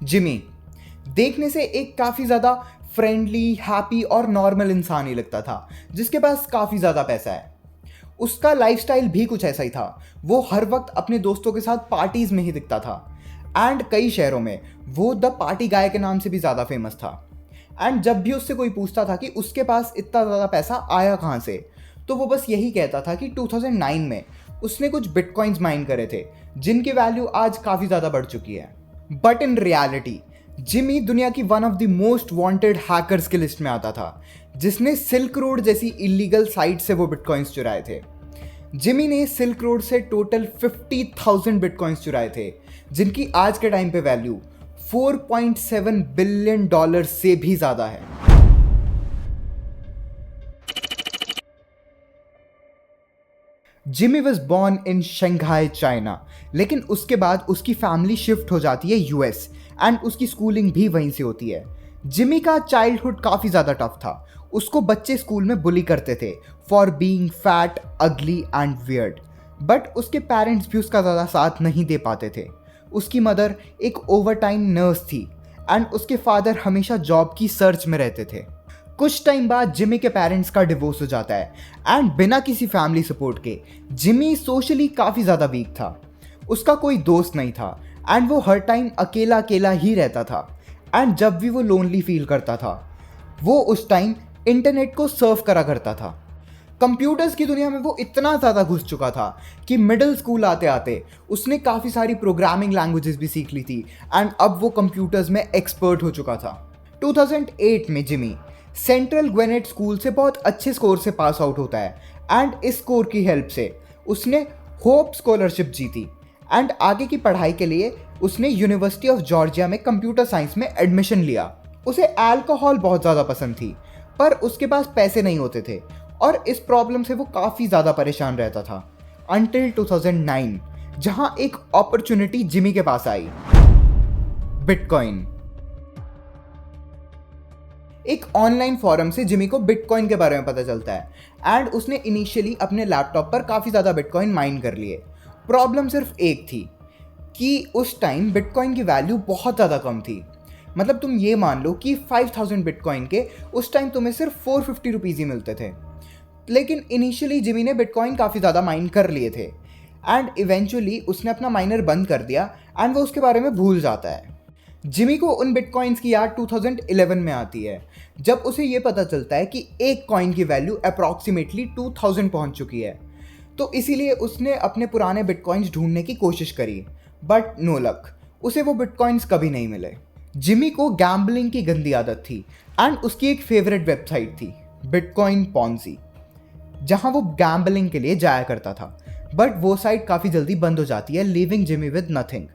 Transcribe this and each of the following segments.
Jimmy देखने से एक काफ़ी ज़्यादा फ्रेंडली, हैप्पी और नॉर्मल इंसान ही लगता था, जिसके पास काफ़ी ज़्यादा पैसा है। उसका लाइफस्टाइल भी कुछ ऐसा ही था। वो हर वक्त अपने दोस्तों के साथ पार्टीज में ही दिखता था एंड कई शहरों में वो द पार्टी गाय के नाम से भी ज़्यादा फेमस था। एंड जब भी उससे कोई पूछता था कि उसके पास इतना ज़्यादा पैसा आया कहाँ से, तो वो बस यही कहता था कि 2009 में उसने कुछ बिटकॉइंस माइन करे थे, जिनकी वैल्यू आज काफ़ी ज़्यादा बढ़ चुकी है। बट इन रियलिटी जिमी दुनिया की one of the most wanted hackers की लिस्ट में आता था, जिसने सिल्क रोड जैसी इलीगल साइट से वो बिटकॉइंस चुराए थे। जिमी ने सिल्क रोड से टोटल 50,000 बिटकॉइंस चुराए थे, जिनकी आज के टाइम पे वैल्यू 4.7 बिलियन डॉलर से भी ज़्यादा है। Jimmy was born in Shanghai, China, लेकिन उसके बाद उसकी फैमिली शिफ्ट हो जाती है यूएस एंड उसकी स्कूलिंग भी वहीं से होती है। जिमी का चाइल्डहुड काफ़ी ज़्यादा टफ था। उसको बच्चे स्कूल में बुली करते थे फॉर बीइंग फैट, अगली एंड वियर्ड। बट उसके पेरेंट्स भी उसका ज़्यादा साथ नहीं दे पाते थे। उसकी मदर एक ओवरटाइम नर्स थी एंड उसके फादर हमेशा जॉब की सर्च में रहते थे। कुछ टाइम बाद जिमी के पेरेंट्स का डिवोर्स हो जाता है एंड बिना किसी फैमिली सपोर्ट के जिमी सोशली काफ़ी ज़्यादा वीक था। उसका कोई दोस्त नहीं था एंड वो हर टाइम अकेला अकेला ही रहता था। एंड जब भी वो लोनली फील करता था, वो उस टाइम इंटरनेट को सर्फ करा करता था। कंप्यूटर्स की दुनिया में वो इतना ज़्यादा घुस चुका था कि मिडिल स्कूल आते आते उसने काफ़ी सारी प्रोग्रामिंग लैंग्वेजेस भी सीख ली थी एंड अब वो कंप्यूटर्स में एक्सपर्ट हो चुका था। 2008 में जिमी सेंट्रल ग्वेनेट स्कूल से बहुत अच्छे स्कोर से पास आउट होता है एंड इस स्कोर की हेल्प से उसने होप स्कॉलरशिप जीती एंड आगे की पढ़ाई के लिए उसने यूनिवर्सिटी ऑफ जॉर्जिया में कंप्यूटर साइंस में एडमिशन लिया। उसे अल्कोहल बहुत ज़्यादा पसंद थी, पर उसके पास पैसे नहीं होते थे और इस प्रॉब्लम से वो काफ़ी ज़्यादा परेशान रहता था अंटिल 2009, जहां एक अपॉर्चुनिटी जिमी के पास आई। बिटकॉइन। एक ऑनलाइन फॉरम से जिमी को बिटकॉइन के बारे में पता चलता है एंड उसने इनिशियली अपने लैपटॉप पर काफ़ी ज़्यादा बिटकॉइन माइन कर लिए। प्रॉब्लम सिर्फ एक थी कि उस टाइम बिटकॉइन की वैल्यू बहुत ज़्यादा कम थी। मतलब तुम ये मान लो कि 5,000 बिटकॉइन के उस टाइम तुम्हें सिर्फ 450 रुपीज़ ही मिलते थे। लेकिन इनिशियली जिमी ने बिटकॉइन काफ़ी ज़्यादा माइन कर लिए थे एंड इवेंचुअली उसने अपना माइनर बंद कर दिया एंड वो उसके बारे में भूल जाता है। जिमी को उन बिटकॉइंस की याद 2011 में आती है, जब उसे ये पता चलता है कि एक कॉइन की वैल्यू अप्रॉक्सीमेटली 2000 पहुंच चुकी है। तो इसीलिए उसने अपने पुराने बिटकॉइंस ढूंढने की कोशिश करी, बट नो लक, उसे वो बिटकॉइंस कभी नहीं मिले। जिमी को गैम्बलिंग की गंदी आदत थी एंड उसकी एक फेवरेट वेबसाइट थी बिटकॉइन पॉन्जी, जहां वो गैम्बलिंग के लिए जाया करता था। बट वो साइट काफ़ी जल्दी बंद हो जाती है, leaving Jimmy with nothing.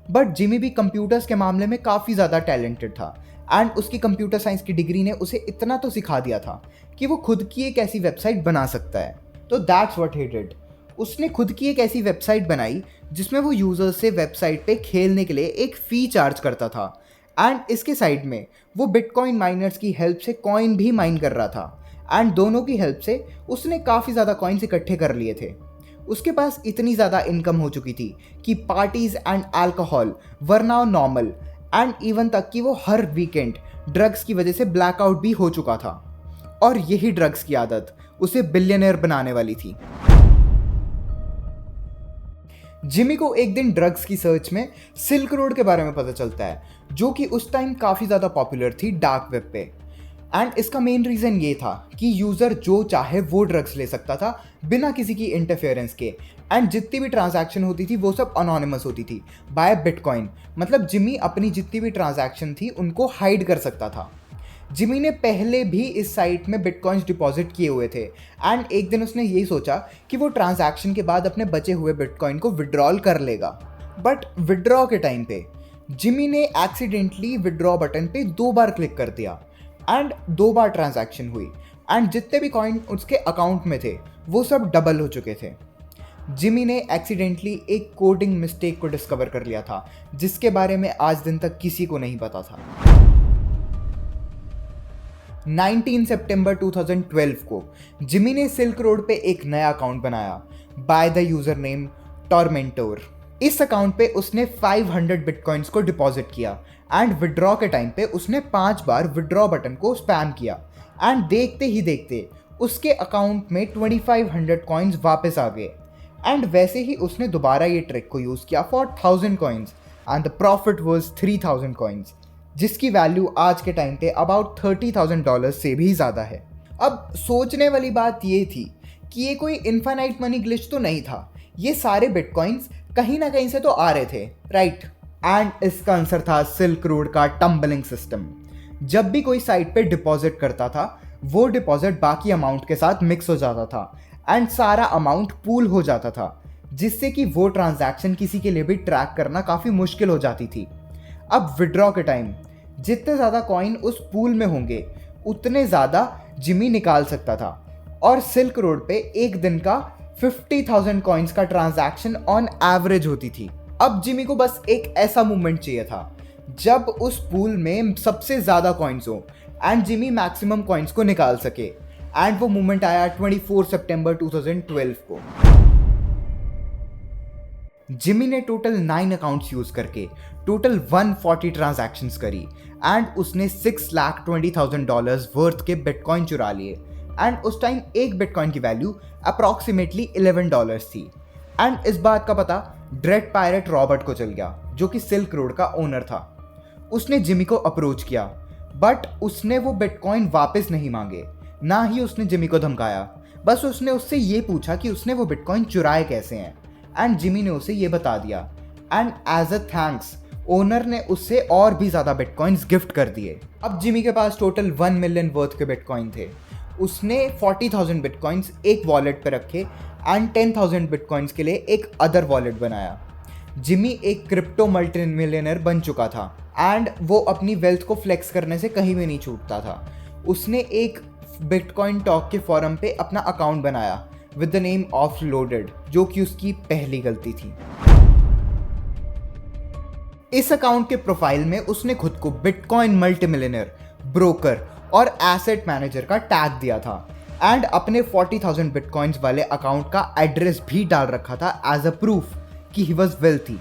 But Jimmy भी कंप्यूटर्स के मामले में काफ़ी ज़्यादा टैलेंटेड था एंड उसकी कंप्यूटर साइंस की डिग्री ने उसे इतना तो सिखा दिया था कि वो खुद की एक ऐसी वेबसाइट बना सकता है। तो दैट्स व्हाट ही डिड। उसने खुद की एक ऐसी वेबसाइट बनाई जिसमें वो यूज़र्स से वेबसाइट पे खेलने के लिए एक फ़ी चार्ज करता था एंड इसके साइड में वो बिटकॉइन माइनर्स की हेल्प से कॉइन भी माइन कर रहा था एंड दोनों की हेल्प से उसने काफ़ी ज़्यादा कॉइन्स इकट्ठे कर लिए थे। उसके पास इतनी ज़्यादा इनकम हो चुकी थी कि parties and alcohol were now normal and even तक कि वो हर वीकेंड ड्रग्स की वजह से ब्लैकआउट भी हो चुका था और यही ड्रग्स की आदत उसे बिलियनर बनाने वाली थी। जिमी को एक दिन ड्रग्स की सर्च में सिल्क रोड के बारे में पता चलता है, जो कि उस टाइम काफ़ी ज़्यादा पॉपुलर थी डार्क वेब पे। एंड इसका मेन रीज़न ये था कि यूज़र जो चाहे वो ड्रग्स ले सकता था बिना किसी की इंटरफेरेंस के एंड जितनी भी ट्रांजैक्शन होती थी वो सब अनोनिमस होती थी बाय बिटकॉइन। मतलब जिमी अपनी जितनी भी ट्रांजैक्शन थी उनको हाइड कर सकता था। जिमी ने पहले भी इस साइट में बिटकॉइंस डिपॉजिट किए हुए थे एंड एक दिन उसने यही सोचा कि वो ट्रांजैक्शन के बाद अपने बचे हुए बिटकॉइन को विड्रॉल कर लेगा। बट विड्रॉ के टाइम पे जिमी ने एक्सीडेंटली विड्रॉ बटन पे 2 बार क्लिक कर दिया एंड 2 बार ट्रांजैक्शन हुई एंड जितने भी कॉइन उसके अकाउंट में थे वो सब डबल हो चुके थे। जिमी ने एक्सीडेंटली एक कोडिंग मिस्टेक को डिस्कवर कर लिया था जिसके बारे में आज दिन तक किसी को नहीं पता था। 19 सितंबर 2012 को जिमी ने सिल्क रोड पे एक नया अकाउंट बनाया बाय द यूजर नेम टॉर्मेंटोर। इस अकाउंट पे उसने 500 बिटकॉइंस को डिपॉजिट किया एंड विड्रॉ के टाइम पे उसने 5 बार विड्रॉ बटन को स्पैम किया एंड देखते ही देखते उसके अकाउंट में 2500 कॉइन्स वापस आ गए। एंड वैसे ही उसने दोबारा ये ट्रिक को यूज़ किया for 1000 coins and the profit was 3000 coins, जिसकी वैल्यू आज के टाइम पे अबाउट $30,000 से भी ज़्यादा है। अब सोचने वाली बात ये थी कि ये कोई इन्फाइनाइट मनी ग्लिच तो नहीं था, ये सारे बिटकॉइंस कहीं ना कहीं से तो आ रहे थे, राइट? एंड इसका आंसर था सिल्क रोड का टम्बलिंग सिस्टम। जब भी कोई साइट पे डिपॉजिट करता था, वो डिपॉजिट बाकी अमाउंट के साथ मिक्स हो जाता था एंड सारा अमाउंट पूल हो जाता था, जिससे कि वो ट्रांजैक्शन किसी के लिए भी ट्रैक करना काफ़ी मुश्किल हो जाती थी। अब विड्रॉ के टाइम जितने ज़्यादा कॉइन उस पूल में होंगे उतने ज़्यादा जिमी निकाल सकता था, और सिल्क रोड पे एक दिन का 50,000 कॉइन्स का ट्रांजैक्शन ऑन एवरेज होती थी। अब जिमी को बस एक ऐसा मूवमेंट चाहिए था जब उस पूल में सबसे ज़्यादा कॉइन्स हो एंड जिमी मैक्सिमम कॉइन्स को निकाल सके, एंड वो मूवमेंट आया 24 सितंबर 2012 को। जिमी ने टोटल 9 अकाउंट्स यूज करके टोटल 140 ट्रांजैक्शंस करी एंड उसने $620,000 वर्थ के बिटकॉइन चुरा लिए। एंड उस टाइम एक बिटकॉइन की वैल्यू अप्रॉक्सीमेटली $11 थी। एंड इस बात का पता ड्रेड पायरेट रॉबर्ट को चल गया, जो कि सिल्क रोड का ओनर था। उसने जिमी को अप्रोच किया, बट उसने वो बिटकॉइन वापस नहीं मांगे, ना ही उसने जिमी को धमकाया। बस उसने उससे ये पूछा कि उसने वो बिटकॉइन चुराए कैसे हैं, एंड जिमी ने उसे ये बता दिया। And as a thanks owner ने उससे और भी ज़्यादा बिटकॉइंस गिफ्ट कर दिए। अब जिमी के पास टोटल 1 मिलियन वर्थ के बिटकॉइन थे। उसने 40,000 बिटकॉइंस एक वॉलेट पे रखे एंड 10,000 बिटकॉइंस के लिए एक अदर वॉलेट बनाया। जिमी एक क्रिप्टो मल्टी मिलियनर बन चुका था एंड वो अपनी वेल्थ को फ्लेक्स करने से कहीं भी नहीं छूटता था। उसने एक बिटकॉइन टॉक के फॉरम पे अपना अकाउंट बनाया with the name of loaded, जो कि उसकी पहली गलती थी। इस अकाउंट के प्रोफाइल में उसने खुद को बिटकॉइन मल्टी मिलियनर, ब्रोकर और एसेट मैनेजर का टैग दिया था एंड अपने 40,000 बिटकॉइंस वाले अकाउंट का एड्रेस भी डाल रखा था एज अ प्रूफ कि ही वॉज वेल्थी।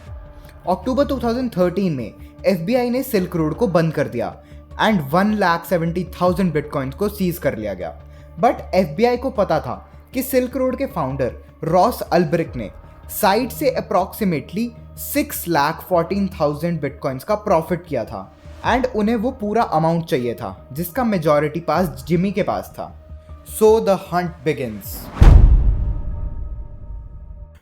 अक्टूबर 2013 में FBI ने सिल्क रोड को बंद कर दिया एंड 1,70,000 बिटकॉइंस को सीज कर लिया गया। बट FBI को पता था कि सिल्क रोड के फाउंडर रॉस अल्ब्रिक ने साइट से अप्रॉक्सीमेटली 6,14,000 बिटकॉइंस का प्रॉफिट किया था एंड उन्हें वो पूरा अमाउंट चाहिए था, जिसका मेजॉरिटी पास जिमी के पास था। So the Hunt begins.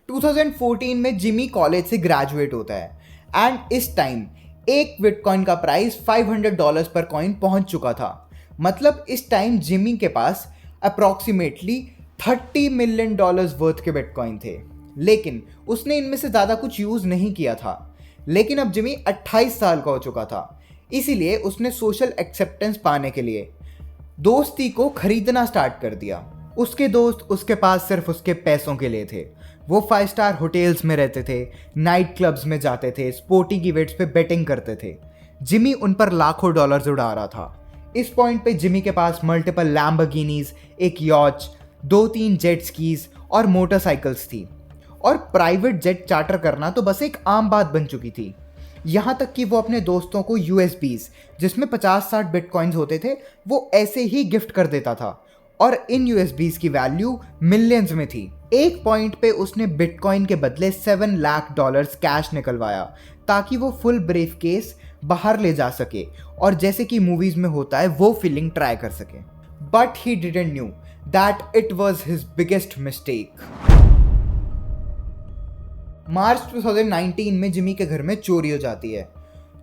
2014 में जिमी कॉलेज से ग्रेजुएट होता है एंड इस टाइम एक बिटकॉइन का प्राइस $500 पर कॉइन पहुंच चुका था। मतलब इस टाइम जिमी के पास अप्रॉक्सीमेटली $30 मिलियन वर्थ के बिटकॉइन थे, लेकिन उसने इनमें से ज़्यादा कुछ यूज़ नहीं किया था। लेकिन अब जिमी 28 साल का हो चुका था, इसीलिए उसने सोशल एक्सेप्टेंस पाने के लिए दोस्ती को खरीदना स्टार्ट कर दिया। उसके दोस्त उसके पास सिर्फ उसके पैसों के लिए थे। वो 5 स्टार होटल्स में रहते थे, नाइट क्लब्स में जाते थे, स्पोर्टिंग इवेंट्स पे बेटिंग करते थे। जिमी उन पर लाखों डॉलर्स उड़ा रहा था। इस पॉइंट पे जिमी के पास मल्टीपल लैम्बोर्गिनीज, एक यॉच, 2-3 जेट स्कीज और मोटरसाइकिल्स थी, और प्राइवेट जेट चार्टर करना तो बस एक आम बात बन चुकी थी। यहाँ तक कि वो अपने दोस्तों को USBs, जिसमें 50-60 बिटकॉइंस होते थे, वो ऐसे ही गिफ्ट कर देता था, और इन USBs की वैल्यू मिलियंस में थी। एक पॉइंट पे उसने बिटकॉइन के बदले $7 लाख कैश निकलवाया ताकि वो फुल ब्रीफ केस बाहर ले जा सके और जैसे कि मूवीज में होता है वो फीलिंग ट्राई कर सके। But he didn't knew that it was his biggest mistake. March 2019 में जिमी के घर में चोरी हो जाती है।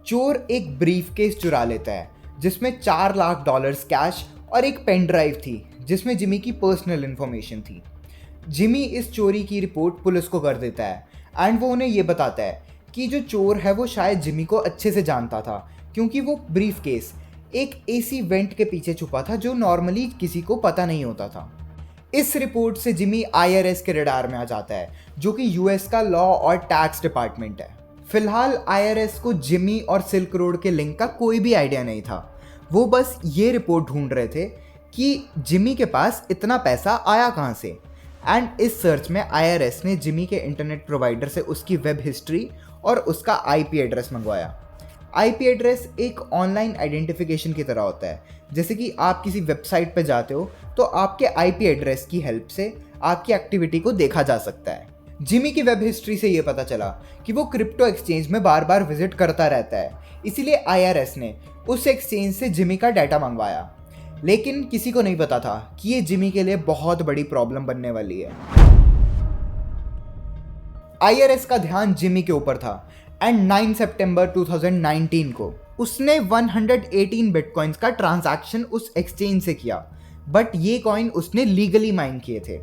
चोर एक ब्रीफ केस चुरा लेता है जिसमें $4 लाख कैश और एक पेन ड्राइव थी जिसमें जिमी की पर्सनल इन्फॉर्मेशन थी। जिमी इस चोरी की रिपोर्ट पुलिस को कर देता है एंड वो उन्हें ये बताता है कि जो चोर है वो शायद जिमी को अच्छे से जानता था, क्योंकि वो ब्रीफ केस एक AC वेंट के पीछे छुपा था जो नॉर्मली किसी को पता नहीं होता था। इस रिपोर्ट से जिमी IRS के रडार में आ जाता है, जो कि US का लॉ और टैक्स डिपार्टमेंट है। फिलहाल IRS को जिमी और सिल्क रोड के लिंक का कोई भी आइडिया नहीं था। वो बस ये रिपोर्ट ढूंढ रहे थे कि जिमी के पास इतना पैसा आया कहाँ से एंड इस सर्च में IRS ने जिमी के इंटरनेट प्रोवाइडर से उसकी वेब हिस्ट्री और उसका IP एड्रेस मंगवाया। IP एड्रेस एक ऑनलाइन आइडेंटिफिकेशन की तरह होता है। जैसे कि आप किसी वेबसाइट पर जाते हो तो आपके IP एड्रेस की हेल्प से आपकी एक्टिविटी को देखा जा सकता है। जिमी की वेब हिस्ट्री से ये पता चला कि वो क्रिप्टो एक्सचेंज में बार बार विजिट करता रहता है, इसीलिए IRS ने उस एक्सचेंज से जिमी का डाटा मंगवाया। लेकिन किसी को नहीं पता था कि ये जिमी के लिए बहुत बड़ी प्रॉब्लम बनने वाली है। IRS का ध्यान जिमी के ऊपर था एंड 9 सितंबर 2019 को उसने 118 बिटकॉइंस का ट्रांजैक्शन उस एक्सचेंज से किया, बट ये कॉइन उसने लीगली माइन किए थे।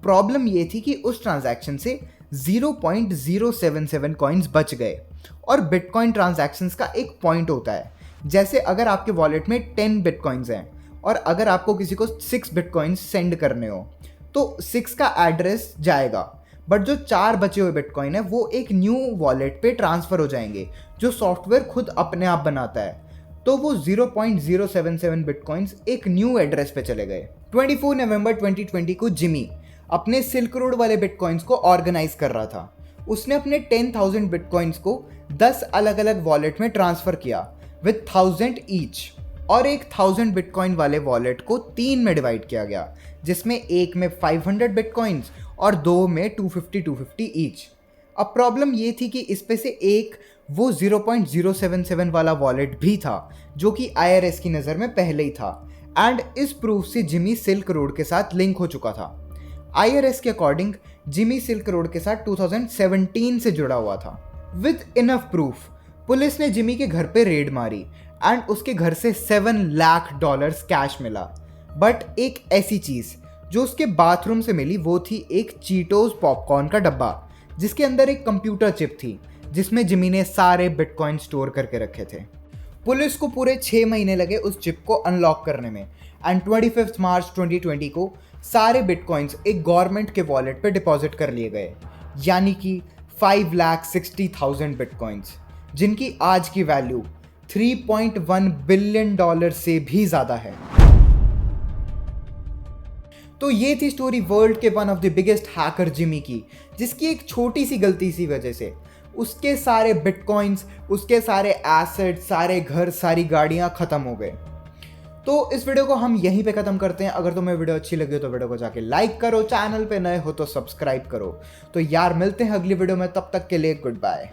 प्रॉब्लम ये थी कि उस ट्रांजैक्शन से 0.077 कॉइन्स बच गए। और बिटकॉइन ट्रांजैक्शंस का एक पॉइंट होता है, जैसे अगर आपके वॉलेट में 10 बिटकॉइंस हैं और अगर आपको किसी को 6 बिटकॉइंस सेंड करने हो तो 6 का एड्रेस जाएगा, बट जो 4 बचे हुए बिटकॉइन है वो एक न्यू वॉलेट पे ट्रांसफ़र हो जाएंगे जो सॉफ्टवेयर खुद अपने आप बनाता है। तो वो 0.077 बिटकॉइंस एक न्यू एड्रेस पे चले गए। 24 नवंबर 2020 को जिमी अपने सिल्क रोड वाले बिटकॉइंस को ऑर्गेनाइज कर रहा था। उसने अपने 10,000 बिटकॉइंस को 10 अलग अलग वॉलेट में ट्रांसफ़र किया विथ 1000 ईच, और एक 1000 बिटकॉइन वाले वॉलेट को 3 में डिवाइड किया गया, जिसमें एक में 500 बिटकॉइंस और 2 में 250 ईच। अब प्रॉब्लम ये थी कि इस पे से एक वो 0.077 वाला वॉलेट भी था जो कि IRS की नज़र में पहले ही था, एंड इस प्रूफ से जिमी सिल्क रोड के साथ लिंक हो चुका था। IRS के अकॉर्डिंग जिमी सिल्क रोड के साथ 2017 से जुड़ा हुआ था। विद इनफ प्रूफ पुलिस ने जिमी के घर पे रेड मारी एंड उसके घर से $7 लाख कैश मिला। बट एक ऐसी चीज़ जो उसके बाथरूम से मिली वो थी एक चीटोस पॉपकॉर्न का डब्बा, जिसके अंदर एक कंप्यूटर चिप थी जिसमें जिमी ने सारे बिटकॉइन स्टोर करके रखे थे। पुलिस को पूरे 6 महीने लगे उस चिप को अनलॉक करने में, एंड 25 मार्च 2020 को सारे बिटकॉइंस एक गवर्नमेंट के वॉलेट पे डिपॉजिट कर लिए गए, यानी कि 5,60,000 बिटकॉइंस, जिनकी आज की वैल्यू $3.1 बिलियन से भी ज़्यादा है। तो ये थी स्टोरी वर्ल्ड के one of the biggest hacker Jimmy की, जिसकी एक छोटी सी गलती सी वजह से उसके सारे बिटकॉइंस, उसके सारे एसेट्स, सारे घर, सारी गाड़ियां ख़त्म हो गए। तो इस वीडियो को हम यहीं पे ख़त्म करते हैं। अगर तुम्हें वीडियो अच्छी लगी हो तो वीडियो को जाके लाइक करो, चैनल पे नए हो तो सब्सक्राइब करो। तो यार मिलते हैं अगली वीडियो में, तब तक के लिए गुड बाय।